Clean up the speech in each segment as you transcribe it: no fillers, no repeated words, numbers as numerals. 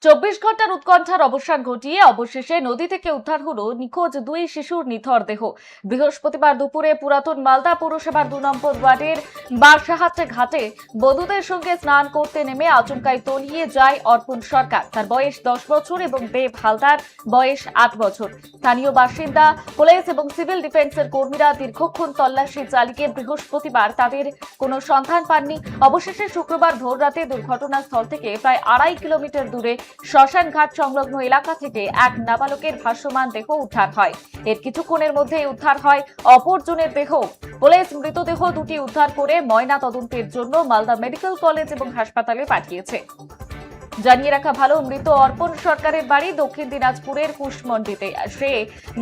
24 ঘন্টার উৎকণ্ঠার অবসান ঘটিয়ে অবশেষে নদী থেকে উদ্ধার হলো নিখোঁজ দুই শিশুর নিথর দেহ। বৃহস্পতিবার দুপুরে পুরাতন মালদা পৌরসভার 2 নম্বর ওয়ার্ডের বারসাহাট ঘাটে বন্ধুদের সঙ্গে স্নান করতে নেমে আচমকাই তলিয়ে যায় অর্পণ সরকার। তার বয়স 10 বছর এবং দেব হালদার বয়স 8 বছর। স্থানীয় বাসিন্দা, পুলিশ এবং সিভিল ডিফেন্সের কর্মীরা দীর্ঘক্ষণ তল্লাশি চালিয়ে বৃহস্পতিবার তাদের কোনো সন্ধান পাননি। অবশেষে শুক্রবার ভোররাতে দুর্ঘটনাস্থল থেকে প্রায় 2.5 কিলোমিটার দূরে শ্মশান ঘাট সংলগ্ন এলাকা থেকে এক নাবালকের ভাসমান দেহ উদ্ধার হয়। এর কিছুক্ষণের মধ্যেই উদ্ধার হয় অপরজনের দেহ। পুলিশ মৃতদেহ দুটি উদ্ধার করে ময়না তদন্তের জন্য মালদা মেডিকেল কলেজ এবং হাসপাতালে পাঠিয়েছে। জানিয়ে রাখা ভালো, মৃত অর্পণ সরকারের বাড়ি দক্ষিণ দিনাজপুরের কুশমন্ডিতে। সে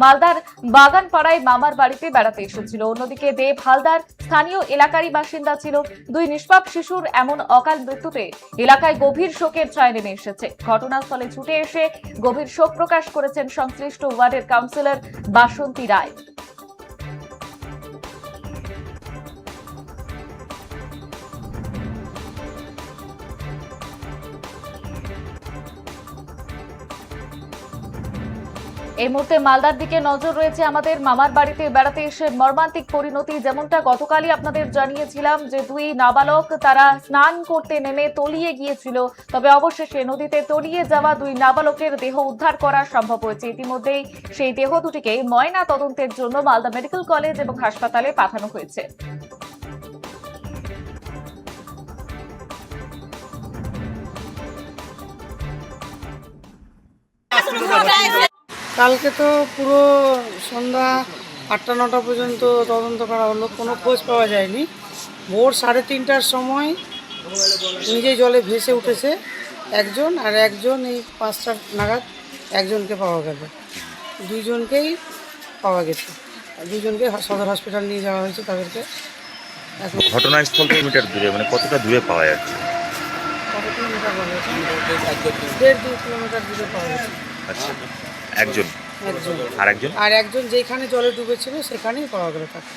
মালদার বাগানপাড়ায় মামার বাড়িতে বেড়াতে এসেছিল। অন্যদিকে দেব হালদার স্থানীয় এলাকারই বাসিন্দা ছিল। দুই নিষ্পাপ শিশুর এমন অকাল মৃত্যুতে এলাকায় গভীর শোকের ছায়া নেমে এসেছে। ঘটনাস্থলে ছুটে এসে গভীর শোক প্রকাশ করেছেন সংশ্লিষ্ট ওয়ার্ডের কাউন্সিলর বাসন্তী রায়। এই মুহূর্তে মালদার দিকে নজর রয়েছে আমাদের। মামার বাড়িতে বেড়াতে এসে মর্মান্তিক পরিণতি, যেমনটা গতকালই আপনাদের জানিয়েছিলাম যে দুই নাবালক তারা স্নান করতে নেমে তলিয়ে গিয়েছিল। তবে অবশেষে নদীতে তলিয়ে যাওয়া দুই নাবালকের দেহ উদ্ধার করা সম্ভব হয়েছে। ইতিমধ্যেই সেই দেহ দুটিকে ময়না তদন্তের জন্য মালদা মেডিকেল কলেজ এবং হাসপাতালে পাঠানো হয়েছে। কালকে তো পুরো সন্ধ্যা 8টা-9টা পর্যন্ত তদন্ত করা হলো, কোনো খোঁজ পাওয়া যায়নি। ভোর 3:30টার সময় নিজে জলে ভেসে উঠেছে একজন, আর একজন এই 5টা নাগাদ একজনকে পাওয়া গেল। দুইজনকেই পাওয়া গেছে, দুজনকে সদর হসপিটাল নিয়ে যাওয়া হয়েছে। তাদেরকে এখন ঘটনাস্থল কিলোমিটার দূরে, মানে কতটা দূরে পাওয়া যাচ্ছে? কত কিলোমিটার পাওয়া গেছে? 1.5-2 কিলোমিটার দূরে পাওয়া গেছে। আচ্ছা, একজন একজন আর একজন আর একজন যেখানে জলে ডুবেছিল সেখানেই পাওয়া গেল তাকে।